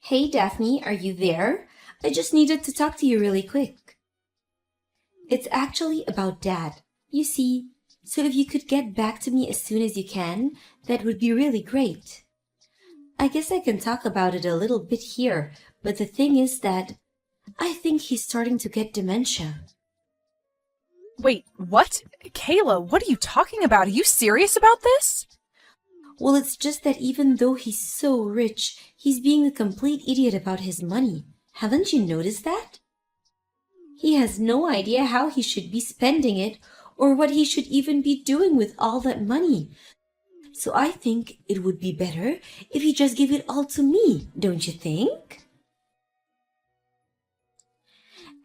Hey Daphne, are you there? I just needed to talk to you really quick. It's actually about Dad. You see, so if you could get back to me as soon as you can, that would be really great. I guess I can talk about it a little bit here, but the thing is that I think he's starting to get dementia. Wait, what? Kayla, what are you talking about? Are you serious about this? Well, it's just that even though he's so rich, he's being a complete idiot about his money. Haven't you noticed that? He has no idea how he should be spending it or what he should even be doing with all that money. So I think it would be better if he just gave it all to me, don't you think?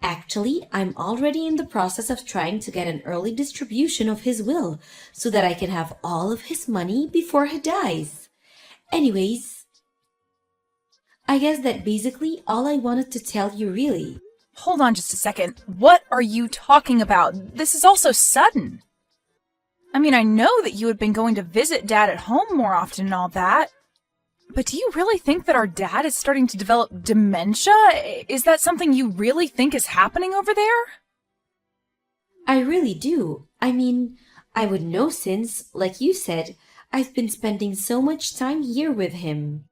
Actually, I'm already in the process of trying to get an early distribution of his will so that I can have all of his money before he dies. Anyways, I guess that basically all I wanted to tell you really. Hold on just a second. What are you talking about? This is all so sudden. I mean, I know that you had been going to visit Dad at home more often and all that. But do you really think that our dad is starting to develop dementia? Is that something you really think is happening over there? I really do. I mean, I would know since, like you said, I've been spending so much time here with him.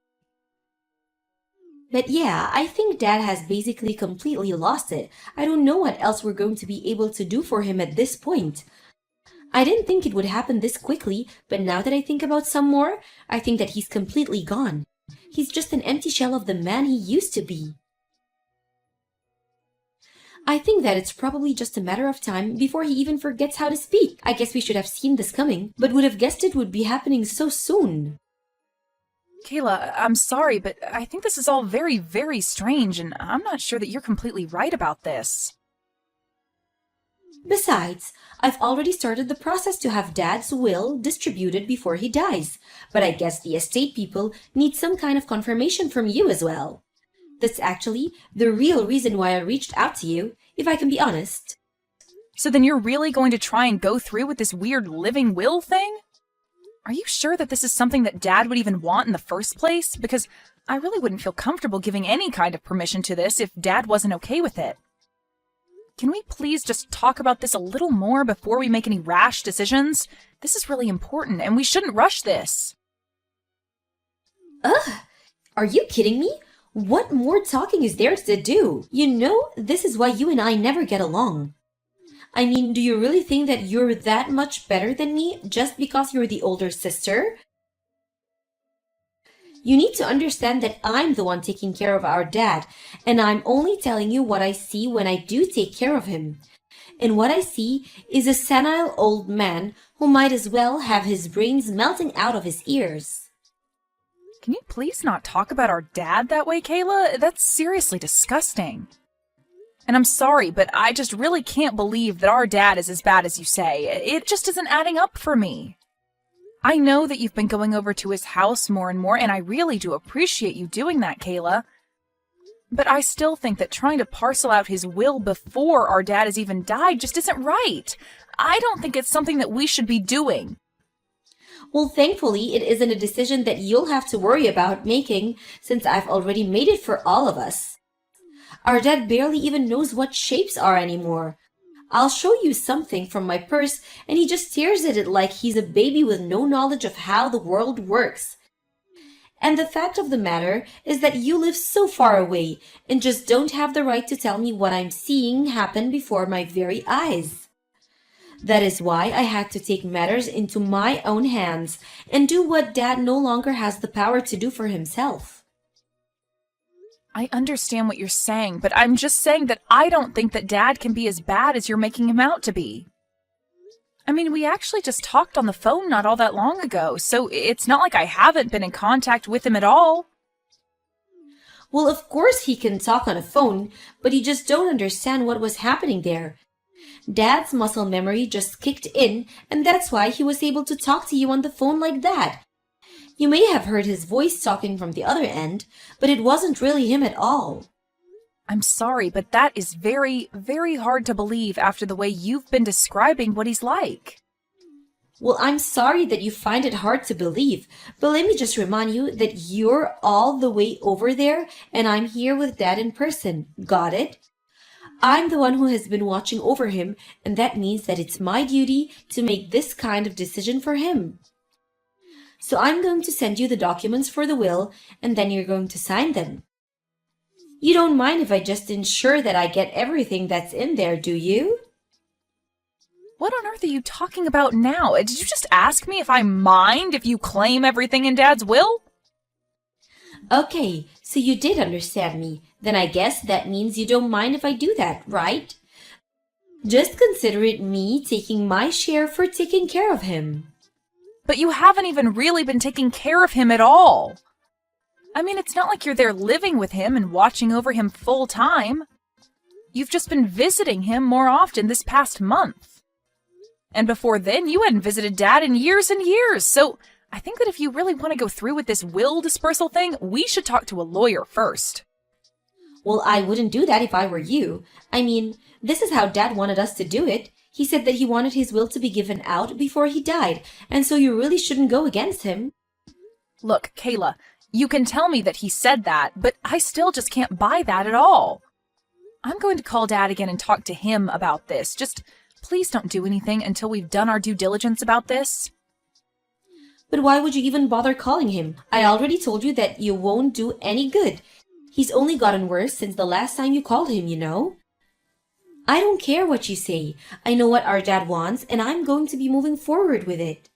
But yeah, I think Dad has basically completely lost it. I don't know what else we're going to be able to do for him at this point. I didn't think it would happen this quickly, but now that I think about some more, I think that he's completely gone. He's just an empty shell of the man he used to be. I think that it's probably just a matter of time before he even forgets how to speak. I guess we should have seen this coming, but would have guessed it would be happening so soon. Kayla, I'm sorry, but I think this is all very, very strange, and I'm not sure that you're completely right about this. Besides, I've already started the process to have Dad's will distributed before he dies, but I guess the estate people need some kind of confirmation from you as well. That's actually the real reason why I reached out to you, if I can be honest. So then you're really going to try and go through with this weird living will thing? Are you sure that this is something that Dad would even want in the first place? Because I really wouldn't feel comfortable giving any kind of permission to this if Dad wasn't okay with it. Can we please just talk about this a little more before we make any rash decisions? This is really important, and we shouldn't rush this. Ugh! Are you kidding me? What more talking is there to do? You know, this is why you and I never get along. I mean, do you really think that you're that much better than me just because you're the older sister? You need to understand that I'm the one taking care of our dad, and I'm only telling you what I see when I do take care of him. And what I see is a senile old man who might as well have his brains melting out of his ears. Can you please not talk about our dad that way, Kayla? That's seriously disgusting. And I'm sorry, but I just really can't believe that our dad is as bad as you say. It just isn't adding up for me. I know that you've been going over to his house more and more, and I really do appreciate you doing that, Kayla. But I still think that trying to parcel out his will before our dad has even died just isn't right. I don't think it's something that we should be doing. Well, thankfully, it isn't a decision that you'll have to worry about making since I've already made it for all of us. Our dad barely even knows what shapes are anymore. I'll show you something from my purse, and he just stares at it like he's a baby with no knowledge of how the world works. And the fact of the matter is that you live so far away and just don't have the right to tell me what I'm seeing happen before my very eyes. That is why I had to take matters into my own hands and do what Dad no longer has the power to do for himself. I understand what you're saying, but I'm just saying that I don't think that Dad can be as bad as you're making him out to be. I mean, we actually just talked on the phone not all that long ago, so it's not like I haven't been in contact with him at all. Well, of course he can talk on a phone, but you just don't understand what was happening there. Dad's muscle memory just kicked in, and that's why he was able to talk to you on the phone like that. You may have heard his voice talking from the other end, but it wasn't really him at all. I'm sorry, but that is very, very hard to believe after the way you've been describing what he's like. Well, I'm sorry that you find it hard to believe, but let me just remind you that you're all the way over there and I'm here with Dad in person. Got it? I'm the one who has been watching over him, and that means that it's my duty to make this kind of decision for him. So I'm going to send you the documents for the will, and then you're going to sign them. You don't mind if I just ensure that I get everything that's in there, do you? What on earth are you talking about now? Did you just ask me if I mind if you claim everything in Dad's will? Okay, so you did understand me. Then I guess that means you don't mind if I do that, right? Just consider it me taking my share for taking care of him. But you haven't even really been taking care of him at all. I mean, it's not like you're there living with him and watching over him full time. You've just been visiting him more often this past month. And before then, you hadn't visited Dad in years and years, so I think that if you really want to go through with this will dispersal thing, we should talk to a lawyer first. Well, I wouldn't do that if I were you. I mean, this is how Dad wanted us to do it. He said that he wanted his will to be given out before he died, and so you really shouldn't go against him. Look, Kayla, you can tell me that he said that, but I still just can't buy that at all. I'm going to call Dad again and talk to him about this. Just please don't do anything until we've done our due diligence about this. But why would you even bother calling him? I already told you that you won't do any good. He's only gotten worse since the last time you called him, you know. I don't care what you say. I know what our dad wants, and I'm going to be moving forward with it.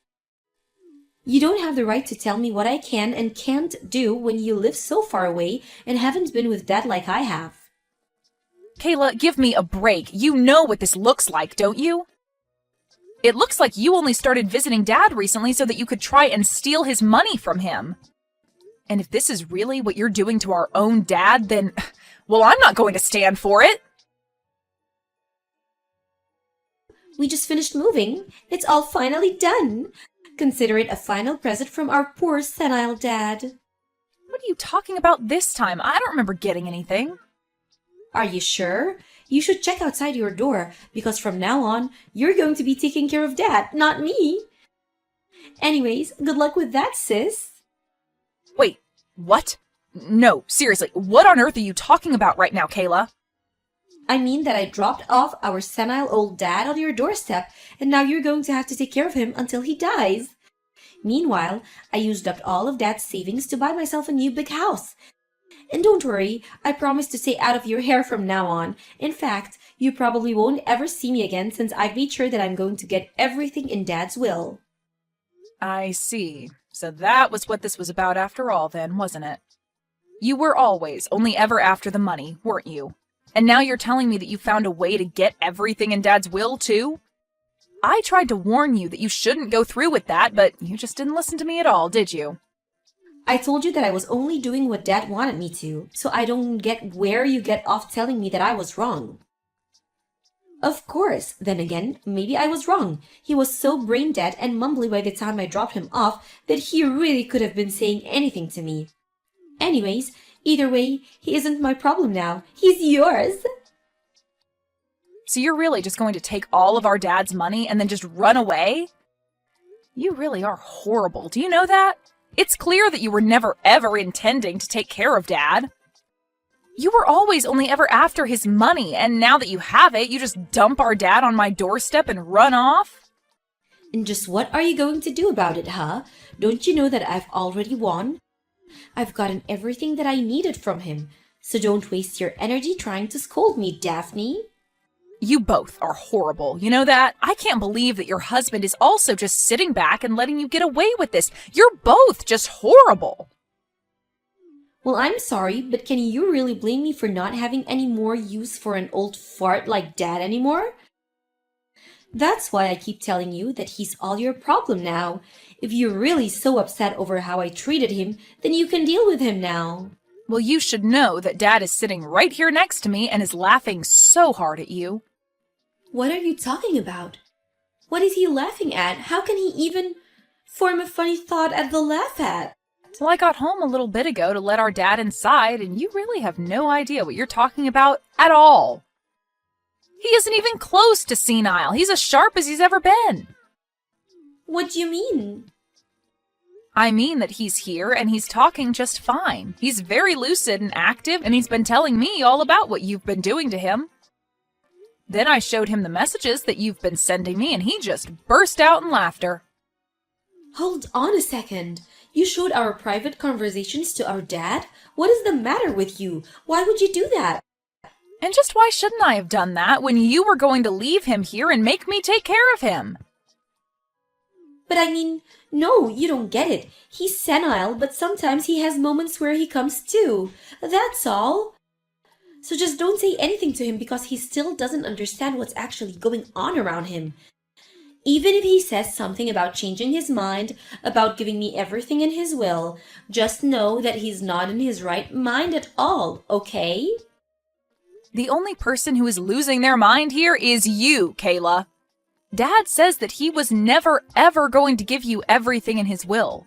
You don't have the right to tell me what I can and can't do when you live so far away and haven't been with Dad like I have. Kayla, give me a break. You know what this looks like, don't you? It looks like you only started visiting Dad recently so that you could try and steal his money from him. And if this is really what you're doing to our own dad, then, well, I'm not going to stand for it. We just finished moving. It's all finally done. Consider it a final present from our poor senile dad. What are you talking about this time? I don't remember getting anything. Are you sure? You should check outside your door, because from now on, you're going to be taking care of Dad, not me. Anyways, good luck with that, sis. Wait, what? No, seriously, what on earth are you talking about right now, Kayla? I mean that I dropped off our senile old dad on your doorstep, and now you're going to have to take care of him until he dies. Meanwhile, I used up all of Dad's savings to buy myself a new big house. And don't worry, I promise to stay out of your hair from now on. In fact, you probably won't ever see me again since I've made sure that I'm going to get everything in Dad's will. I see. So that was what this was about after all then, wasn't it? You were always only ever after the money, weren't you? And now you're telling me that you found a way to get everything in Dad's will, too? I tried to warn you that you shouldn't go through with that, but you just didn't listen to me at all, did you? I told you that I was only doing what Dad wanted me to, so I don't get where you get off telling me that I was wrong. Of course, then again, maybe I was wrong. He was so brain dead and mumbly by the time I dropped him off that he really could have been saying anything to me. Anyways, either way, he isn't my problem now. He's yours. So you're really just going to take all of our Dad's money and then just run away? You really are horrible. Do you know that? It's clear that you were never ever intending to take care of Dad. You were always only ever after his money, and now that you have it, you just dump our dad on my doorstep and run off? And just what are you going to do about it, huh? Don't you know that I've already won? I've gotten everything that I needed from him, so don't waste your energy trying to scold me, Daphne. You both are horrible, you know that? I can't believe that your husband is also just sitting back and letting you get away with this. You're both just horrible. Well, I'm sorry, but can you really blame me for not having any more use for an old fart like Dad anymore? That's why I keep telling you that he's all your problem now. If you're really so upset over how I treated him, then you can deal with him now. Well, you should know that Dad is sitting right here next to me and is laughing so hard at you. What are you talking about? What is he laughing at? How can he even form a funny thought at the laugh at? Well, I got home a little bit ago to let our dad inside, and you really have no idea what you're talking about at all. He isn't even close to senile. He's as sharp as he's ever been. What do you mean? I mean that he's here and he's talking just fine. He's very lucid and active, and he's been telling me all about what you've been doing to him. Then I showed him the messages that you've been sending me, and he just burst out in laughter. Hold on a second. You showed our private conversations to our dad? What is the matter with you? Why would you do that? And just why shouldn't I have done that when you were going to leave him here and make me take care of him? But I mean, no, you don't get it. He's senile, but sometimes he has moments where he comes to. That's all. So just don't say anything to him because he still doesn't understand what's actually going on around him. Even if he says something about changing his mind, about giving me everything in his will, just know that he's not in his right mind at all, okay? The only person who is losing their mind here is you, Kayla. Dad says that he was never, ever going to give you everything in his will.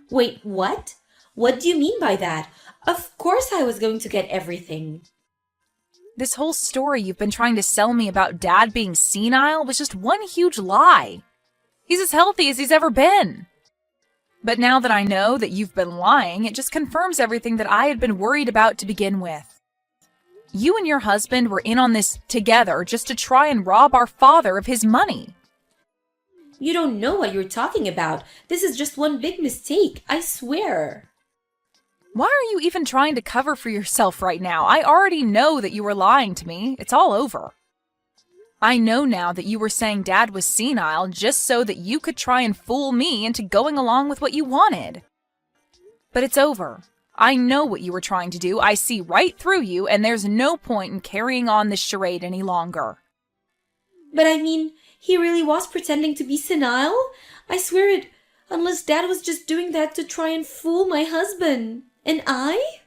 Wait, what? What do you mean by that? Of course I was going to get everything. This whole story you've been trying to sell me about Dad being senile was just one huge lie. He's as healthy as he's ever been. But now that I know that you've been lying, it just confirms everything that I had been worried about to begin with. You and your husband were in on this together just to try and rob our father of his money. You don't know what you're talking about. This is just one big mistake, I swear. Why are you even trying to cover for yourself right now? I already know that you were lying to me. It's all over. I know now that you were saying Dad was senile just so that you could try and fool me into going along with what you wanted. But it's over. I know what you were trying to do. I see right through you, and there's no point in carrying on this charade any longer. But I mean, he really was pretending to be senile? I swear it, unless Dad was just doing that to try and fool my husband. And I?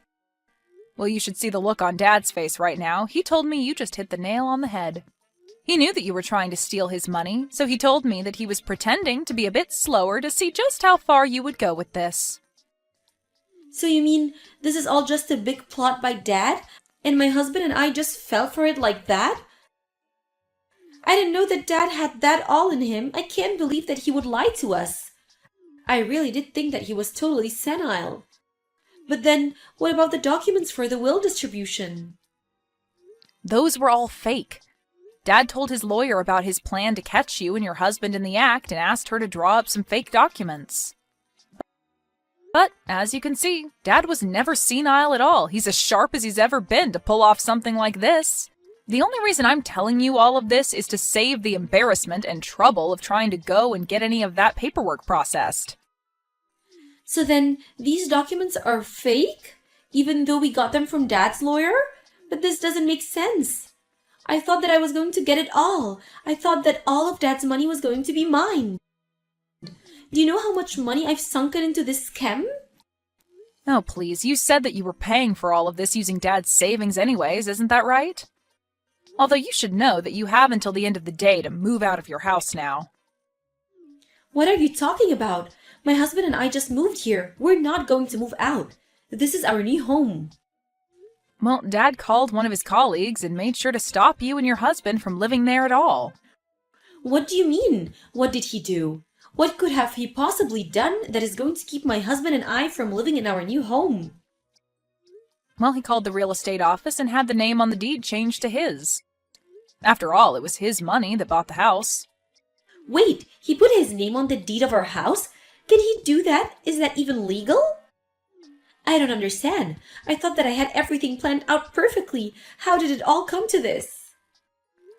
Well, you should see the look on Dad's face right now. He told me you just hit the nail on the head. He knew that you were trying to steal his money, so he told me that he was pretending to be a bit slower to see just how far you would go with this. So you mean this is all just a big plot by Dad, and my husband and I just fell for it like that? I didn't know that Dad had that all in him. I can't believe that he would lie to us. I really did think that he was totally senile. But then, what about the documents for the will distribution? Those were all fake. Dad told his lawyer about his plan to catch you and your husband in the act and asked her to draw up some fake documents. But, as you can see, Dad was never senile at all. He's as sharp as he's ever been to pull off something like this. The only reason I'm telling you all of this is to save the embarrassment and trouble of trying to go and get any of that paperwork processed. So then, these documents are fake? Even though we got them from Dad's lawyer? But this doesn't make sense. I thought that I was going to get it all. I thought that all of Dad's money was going to be mine. Do you know how much money I've sunken into this scam? Oh, please, you said that you were paying for all of this using Dad's savings anyways, isn't that right? Although you should know that you have until the end of the day to move out of your house now. What are you talking about? My husband and I just moved here. We're not going to move out. This is our new home. Well, Dad called one of his colleagues and made sure to stop you and your husband from living there at all. What do you mean? What did he do? What could have he possibly done that is going to keep my husband and I from living in our new home? Well, he called the real estate office and had the name on the deed changed to his. After all, it was his money that bought the house. Wait, he put his name on the deed of our house? Can he do that? Is that even legal? I don't understand. I thought that I had everything planned out perfectly. How did it all come to this?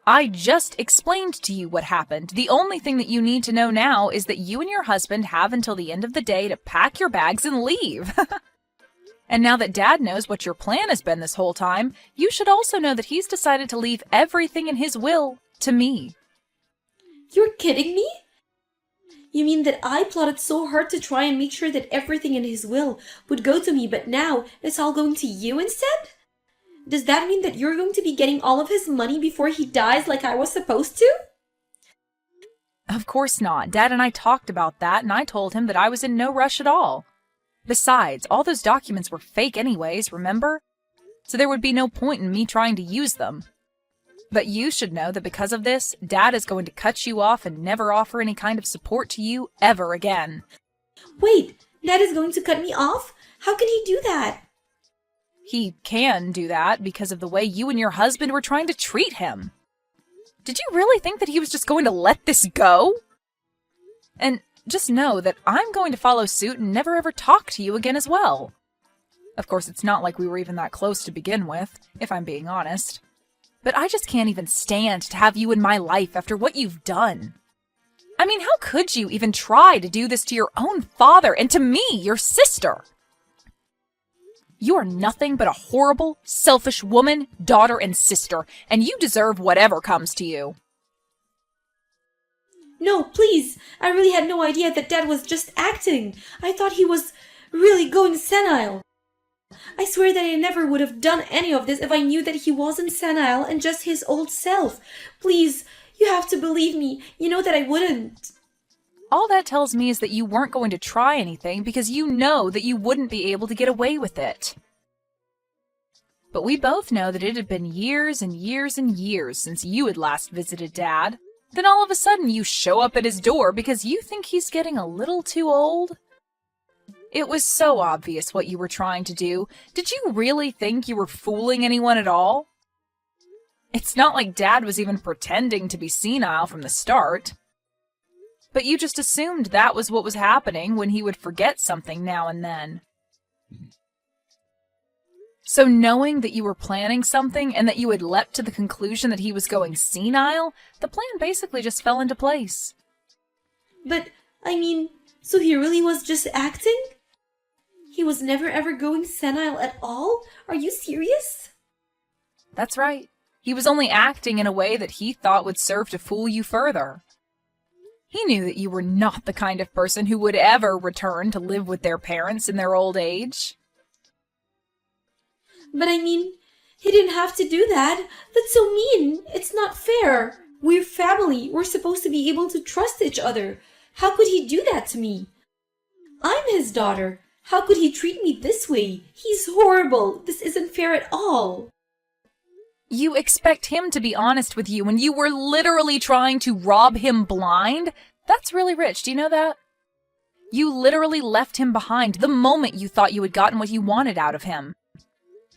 I just explained to you what happened. The only thing that you need to know now is that you and your husband have until the end of the day to pack your bags and leave. And now that Dad knows what your plan has been this whole time, you should also know that he's decided to leave everything in his will to me. You're kidding me? You mean that I plotted so hard to try and make sure that everything in his will would go to me, but now it's all going to you instead? Does that mean that you're going to be getting all of his money before he dies like I was supposed to? Of course not. Dad and I talked about that, and I told him that I was in no rush at all. Besides, all those documents were fake anyways, remember? So there would be no point in me trying to use them. But you should know that because of this, Dad is going to cut you off and never offer any kind of support to you ever again. Wait, Dad is going to cut me off? How can he do that? He can do that because of the way you and your husband were trying to treat him. Did you really think that he was just going to let this go? And just know that I'm going to follow suit and never ever talk to you again as well. Of course, it's not like we were even that close to begin with, if I'm being honest. But I just can't even stand to have you in my life after what you've done. I mean, how could you even try to do this to your own father and to me, your sister? You are nothing but a horrible, selfish woman, daughter, and sister, and you deserve whatever comes to you. No, please. I really had no idea that Dad was just acting. I thought he was really going senile. I swear that I never would have done any of this if I knew that he wasn't senile and just his old self. Please, you have to believe me. You know that I wouldn't. All that tells me is that you weren't going to try anything because you know that you wouldn't be able to get away with it. But we both know that it had been years and years and years since you had last visited Dad. Then all of a sudden you show up at his door because you think he's getting a little too old? It was so obvious what you were trying to do. Did you really think you were fooling anyone at all? It's not like Dad was even pretending to be senile from the start. But you just assumed that was what was happening when he would forget something now and then. So knowing that you were planning something and that you had leapt to the conclusion that he was going senile, the plan basically just fell into place. But, I mean, so he really was just acting? He was never ever going senile at all? Are you serious? That's right. He was only acting in a way that he thought would serve to fool you further. He knew that you were not the kind of person who would ever return to live with their parents in their old age. But I mean, he didn't have to do that. That's so mean. It's not fair. We're family. We're supposed to be able to trust each other. How could he do that to me? I'm his daughter. How could he treat me this way? He's horrible. This isn't fair at all. You expect him to be honest with you when you were literally trying to rob him blind? That's really rich. Do you know that? You literally left him behind the moment you thought you had gotten what you wanted out of him.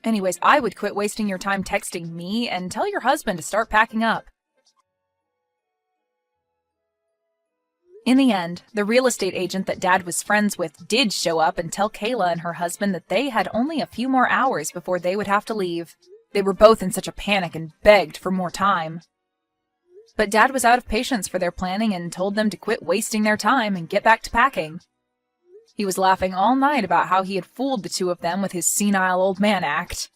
Anyways, I would quit wasting your time texting me and tell your husband to start packing up. In the end, the real estate agent that Dad was friends with did show up and tell Kayla and her husband that they had only a few more hours before they would have to leave. They were both in such a panic and begged for more time. But Dad was out of patience for their planning and told them to quit wasting their time and get back to packing. He was laughing all night about how he had fooled the two of them with his senile old man act.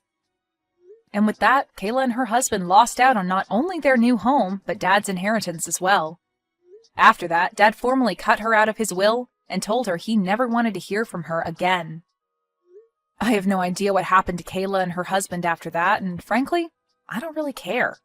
And with that, Kayla and her husband lost out on not only their new home, but Dad's inheritance as well. After that, Dad formally cut her out of his will and told her he never wanted to hear from her again. I have no idea what happened to Kayla and her husband after that, and frankly, I don't really care.